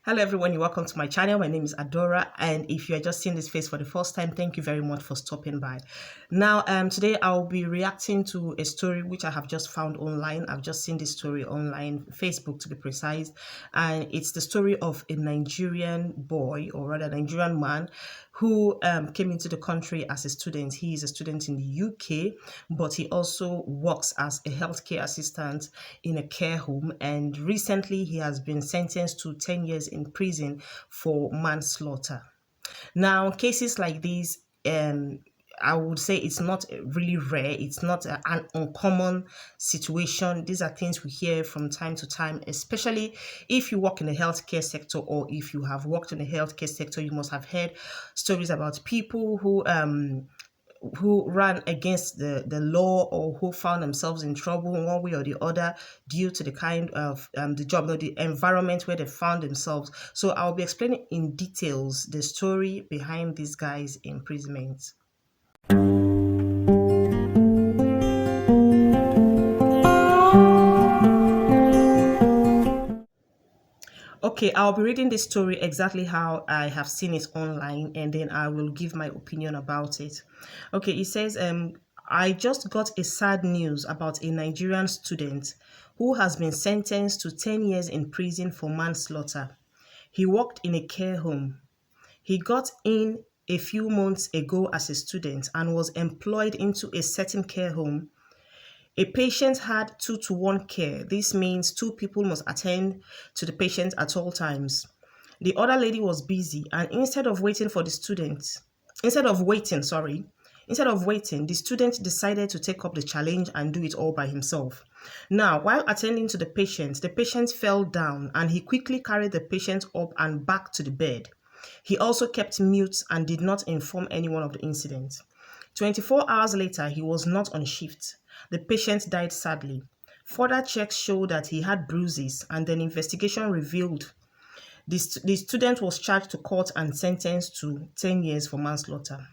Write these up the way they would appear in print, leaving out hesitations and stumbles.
Hello everyone, you're welcome to my channel. My name is Adora, and if you are just seeing this face for the first time, thank you very much for stopping by. Now, today I'll be reacting to a story which I have just found online. I've just seen this story online, Facebook to be precise, and it's the story of a Nigerian boy, or rather Nigerian man, who came into the country as a student. He is a student in the UK, but he also works as a healthcare assistant in a care home, and recently he has been sentenced to 10 years in prison for manslaughter. Now, cases like these, I would say it's not really rare. It's not an uncommon situation. These are things we hear from time to time, especially if you work in the healthcare sector, or if you have worked in the healthcare sector, you must have heard stories about people who ran against the law, or who found themselves in trouble in one way or the other due to the kind of the job or the environment where they found themselves. So I'll be explaining in details the story behind this guy's imprisonment. Okay, I'll be reading this story exactly how I have seen it online, and then I will give my opinion about it. Okay, it says, I just got a sad news about a Nigerian student who has been sentenced to 10 years in prison for manslaughter. He worked in a care home. He got in a few months ago as a student and was employed into a certain care home. A patient had 2-to-1 care. This means two people must attend to the patient at all times. The other lady was busy, and instead of waiting, the student decided to take up the challenge and do it all by himself. Now, while attending to the patient fell down, and he quickly carried the patient up and back to the bed. He also kept mute and did not inform anyone of the incident. 24 hours later, he was not on shift. The patient died sadly. Further checks showed that he had bruises, and an investigation revealed the student was charged to court and sentenced to 10 years for manslaughter.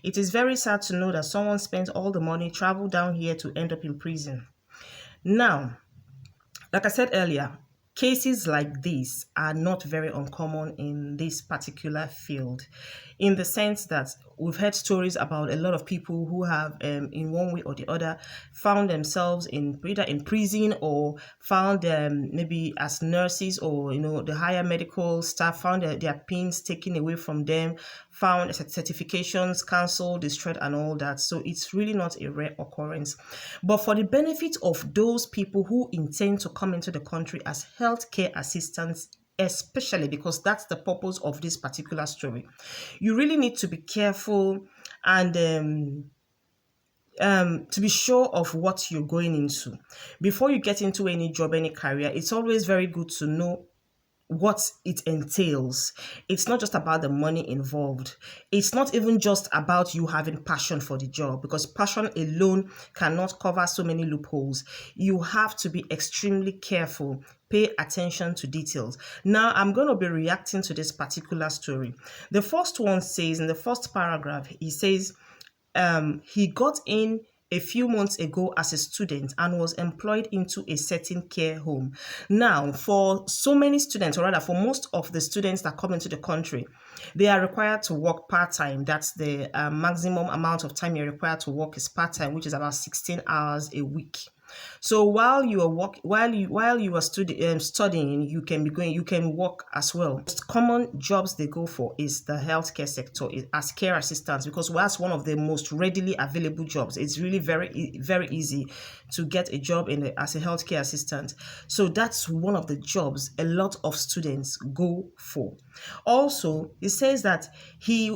It is very sad to know that someone spent all the money, traveled down here to end up in prison. Now, like I said earlier, cases like this are not very uncommon in this particular field, in the sense that we've heard stories about a lot of people who have, in one way or the other, found themselves in either in prison, or found maybe as nurses, or the higher medical staff found their pins taken away from them, found certifications cancelled, destroyed, and all that. So it's really not a rare occurrence. But for the benefit of those people who intend to come into the country as healthcare assistants, especially because that's the purpose of this particular story, you really need to be careful and to be sure of what you're going into. Before you get into any job, any career, it's always very good to know what it entails. It's not just about the money involved. It's not even just about you having passion for the job, because passion alone cannot cover so many loopholes. You have to be extremely careful. Pay attention to details. Now, I'm going to be reacting to this particular story. The first one says, in the first paragraph, he says, he got in a few months ago as a student and was employed into a certain care home. Now, for so many students, or rather for most of the students that come into the country, they are required to work part-time. That's the maximum amount of time you're required to work is part-time, which is about 16 hours a week. So while you are studying, you can work as well. Most common jobs they go for is the healthcare sector, as care assistants, because that's one of the most readily available jobs. It's really very easy to get a job as a healthcare assistant. So that's one of the jobs a lot of students go for. Also, it says that he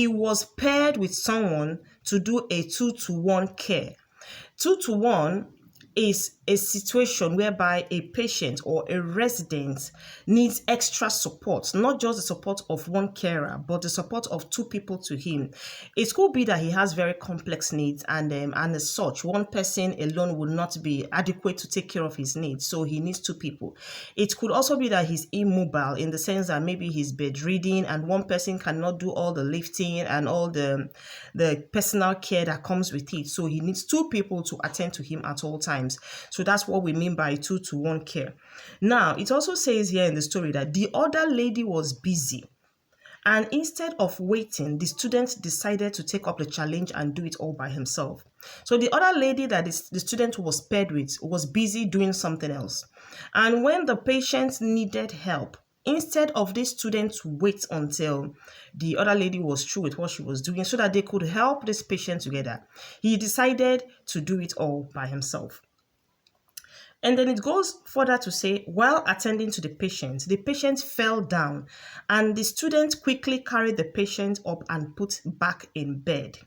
was paired with someone to do a 2-to-1 care. 2-to-1 is a situation whereby a patient or a resident needs extra support, not just the support of one carer, but the support of two people to him. It could be that he has very complex needs, and as such, one person alone would not be adequate to take care of his needs, so he needs two people. It could also be that he's immobile, in the sense that maybe he's bedridden and one person cannot do all the lifting and all the personal care that comes with it, so he needs two people to attend to him at all times. times. So that's what we mean by 2-to-1 care. Now, it also says here in the story that the other lady was busy. And instead of waiting, the student decided to take up the challenge and do it all by himself. So the other lady that the student was paired with was busy doing something else. And when the patient needed help, instead of this student to wait until the other lady was through with what she was doing so that they could help this patient together, he decided to do it all by himself. And then it goes further to say, while attending to the patient fell down and the student quickly carried the patient up and put back in bed.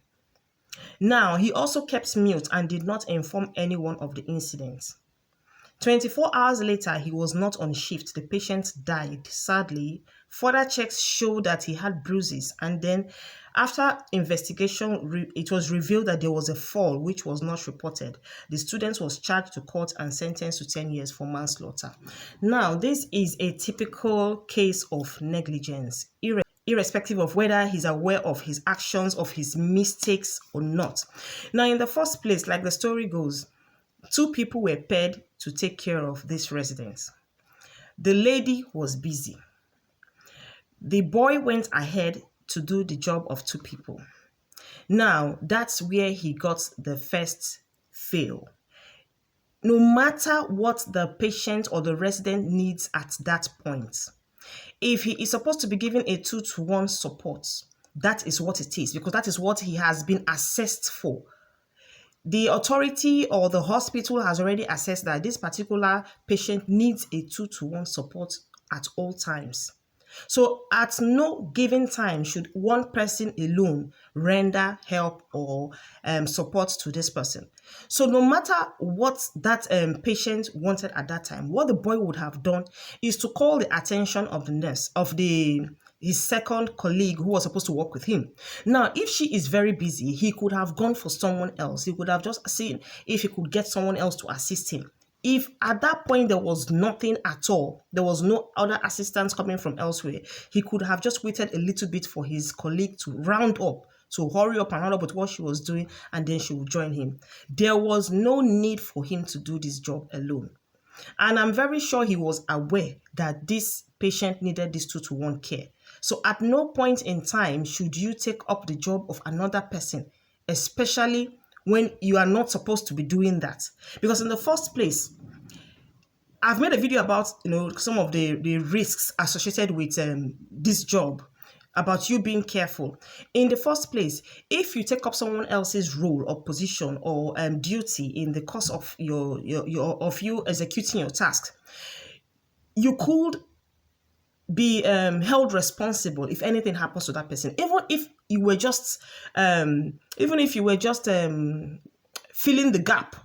Now, he also kept mute and did not inform anyone of the incident. 24 hours later, he was not on shift. The patient died. Sadly, further checks showed that he had bruises. And then after investigation, it was revealed that there was a fall which was not reported. The student was charged to court and sentenced to 10 years for manslaughter. Now, this is a typical case of negligence, irrespective of whether he's aware of his actions, of his mistakes or not. Now, in the first place, like the story goes, 2 people were paired to take care of this residence. The lady was busy. The boy went ahead to do the job of 2 people. Now, that's where he got the first fail. No matter what the patient or the resident needs at that point, if he is supposed to be given a 2-to-1 support, that is what it is, because that is what he has been assessed for. The authority or the hospital has already assessed that this particular patient needs a 2-to-1 support at all times. So at no given time should one person alone render help or support to this person. So no matter what that patient wanted at that time, what the boy would have done is to call the attention of the nurse, of his second colleague who was supposed to work with him. Now, if she is very busy, he could have gone for someone else. He could have just seen if he could get someone else to assist him. If at that point there was nothing at all, there was no other assistance coming from elsewhere, he could have just waited a little bit for his colleague to round up, to hurry up and round up with what she was doing, and then she would join him. There was no need for him to do this job alone. And I'm very sure he was aware that this patient needed this 2-to-1 care. So at no point in time should you take up the job of another person, especially when you are not supposed to be doing that. Because in the first place, I've made a video about some of the risks associated with this job, about you being careful. In the first place, if you take up someone else's role or position or duty in the course of you executing your task, you could be held responsible if anything happens to that person. Even if you were just filling the gap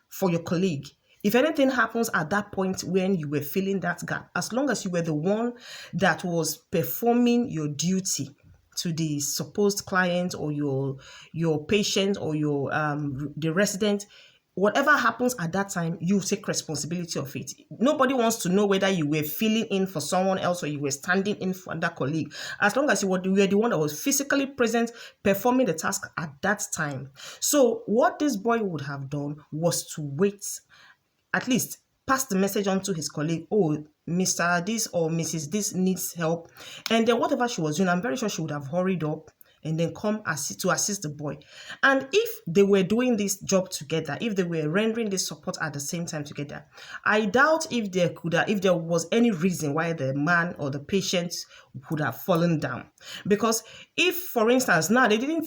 for your colleague. If anything happens at that point when you were filling that gap, as long as you were the one that was performing your duty to the supposed client or your patient or the resident, whatever happens at that time, you take responsibility of it. Nobody wants to know whether you were filling in for someone else or you were standing in for that colleague. As long as you were the one that was physically present, performing the task at that time. So what this boy would have done was to wait, at least pass the message on to his colleague, oh, Mr. This or Mrs. This needs help. And then whatever she was doing, I'm very sure she would have hurried up and then come to assist the boy. And if they were doing this job together, if they were rendering this support at the same time together, I doubt if there was any reason why the man or the patient would have fallen down. Because if, for instance, now they didn't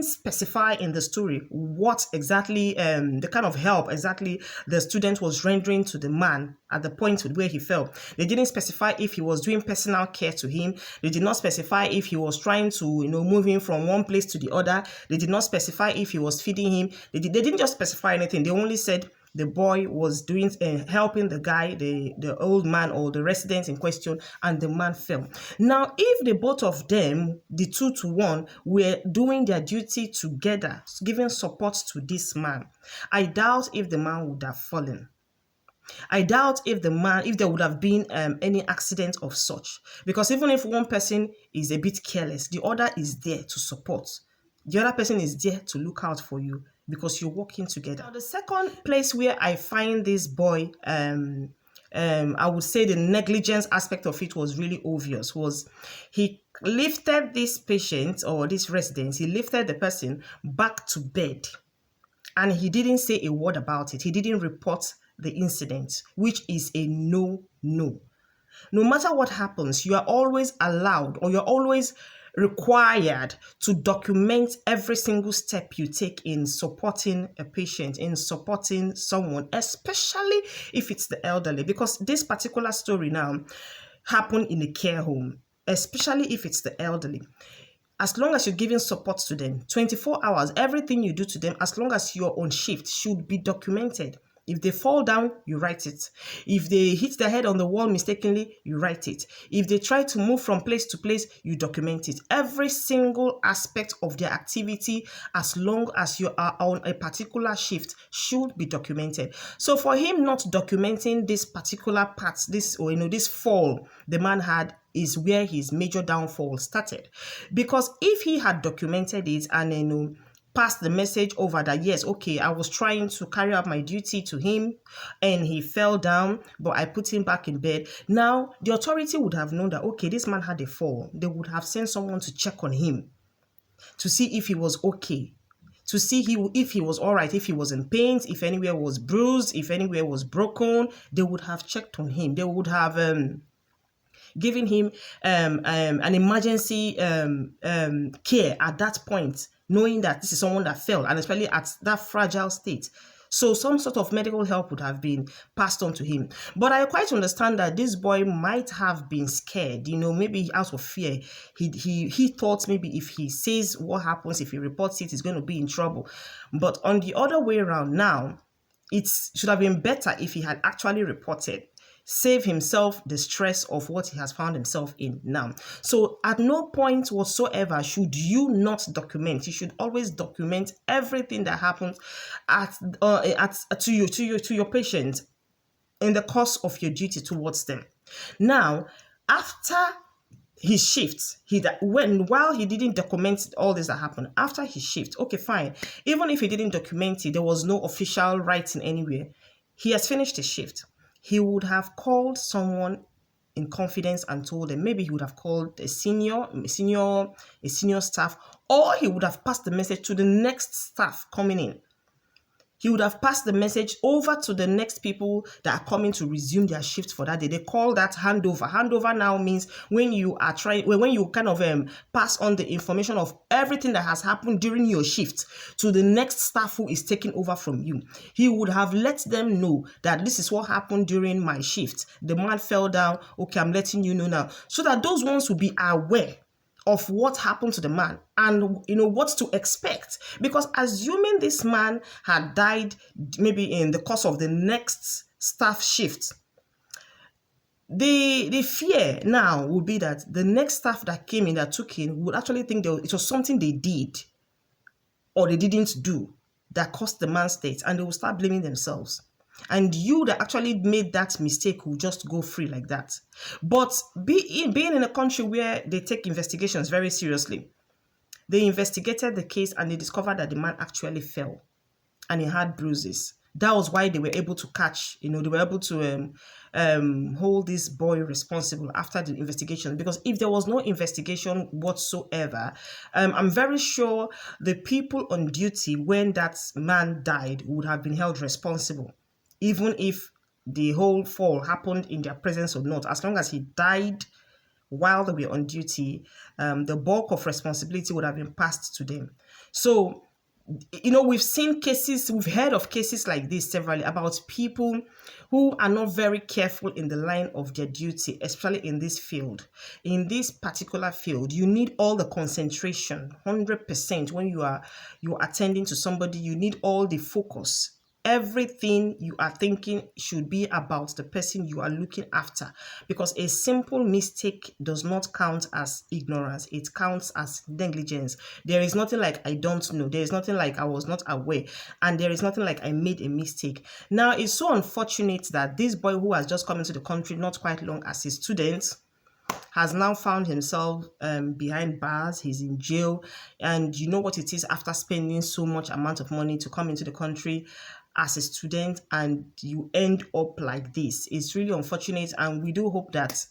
specify in the story what exactly the kind of help exactly the student was rendering to the man at the point where he fell. They didn't specify if he was doing personal care to him. They did not specify if he was trying to move him from one place to the other. They did not specify if he was feeding him. They didn't just specify anything. They only said the boy was doing helping the guy, the old man or the resident in question, and the man fell. Now, if the both of them, the 2-to-1, were doing their duty together, giving support to this man, I doubt if the man would have fallen. I doubt if there would have been any accident of such. Because even if one person is a bit careless, the other is there to support. The other person is there to look out for you. because you're working together. Now, the second place where I find this boy, I would say the negligence aspect of it was really obvious, was he lifted this patient or this resident, he lifted the person back to bed, and he didn't say a word about it. He didn't report the incident, which is a no. No matter what happens, you are always allowed, or you're always required to document every single step you take in supporting a patient, in supporting someone, especially if it's the elderly. Because this particular story now happened in a care home, especially if it's the elderly. As long as you're giving support to them, 24 hours, everything you do to them, as long as you're on shift, should be documented. If they fall down, you write it. If they hit their head on the wall mistakenly, you write it. If they try to move from place to place, you document it. Every single aspect of their activity, as long as you are on a particular shift, should be documented. So for him not documenting this particular part, this fall the man had, is where his major downfall started. Because if he had documented it and pass the message over that, yes, okay, I was trying to carry out my duty to him and he fell down, but I put him back in bed. Now, the authority would have known that, okay, this man had a fall. They would have sent someone to check on him to see if he was okay, to see if he was all right, if he was in pain, if anywhere was bruised, if anywhere was broken. They would have checked on him. They would have giving him an emergency care at that point, knowing that this is someone that fell, and especially at that fragile state. So some sort of medical help would have been passed on to him. But I quite understand that this boy might have been scared, maybe out of fear. He thought maybe if he says what happens, if he reports it, he's going to be in trouble. But on the other way around now, it should have been better if he had actually reported, save himself the stress of what he has found himself in now. So at no point whatsoever should you not document. You should always document everything that happens to your patient in the course of your duty towards them. Now, after his shift, while he didn't document all this that happened, after his shift, okay, fine. Even if he didn't document it, there was no official writing anywhere. He has finished his shift. He would have called someone in confidence and told them. Maybe he would have called a senior staff, or he would have passed the message to the next staff coming in. He would have passed the message over to the next people that are coming to resume their shift for that day. They call that handover. Handover now means when you kind of pass on the information of everything that has happened during your shift to the next staff who is taking over from you. He would have let them know that this is what happened during my shift. The man fell down. Okay, I'm letting you know now. So that those ones will be aware of what happened to the man and what to expect. Because assuming this man had died maybe in the course of the next staff shift, the fear now would be that the next staff that came in, that took in, would actually think it was something they did or they didn't do that caused the man's death, and they will start blaming themselves. And you that actually made that mistake will just go free like that. But being in a country where they take investigations very seriously, they investigated the case and they discovered that the man actually fell and he had bruises. That was why they were able to catch, they were able to hold this boy responsible after the investigation. Because if there was no investigation whatsoever, I'm very sure the people on duty when that man died would have been held responsible, even if the whole fall happened in their presence or not. As long as he died while they were on duty, the bulk of responsibility would have been passed to them. So, we've heard of cases like this severally, about people who are not very careful in the line of their duty, especially in this field. In this particular field, you need all the concentration, 100%. When you're attending to somebody, you need all the focus. Everything you are thinking should be about the person you are looking after, because a simple mistake does not count as ignorance. It counts as negligence. There is nothing like I don't know. There is nothing like I was not aware. And there is nothing like I made a mistake. Now, it's so unfortunate that this boy who has just come into the country not quite long as a student has now found himself behind bars. He's in jail, and you know what it is after spending so much amount of money to come into the country as a student, and you end up like this. It's really unfortunate, and we do hope that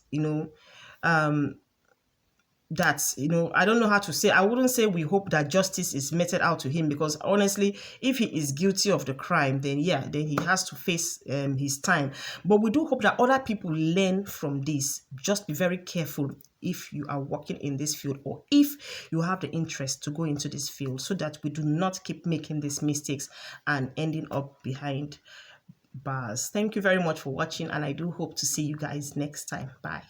I don't know how to say. I wouldn't say we hope that justice is meted out to him, because honestly, if he is guilty of the crime, then yeah, then he has to face his time. But we do hope that other people learn from this. Just be very careful if you are working in this field, or if you have the interest to go into this field, so that we do not keep making these mistakes and ending up behind bars. Thank you very much for watching, and I do hope to see you guys next time. Bye.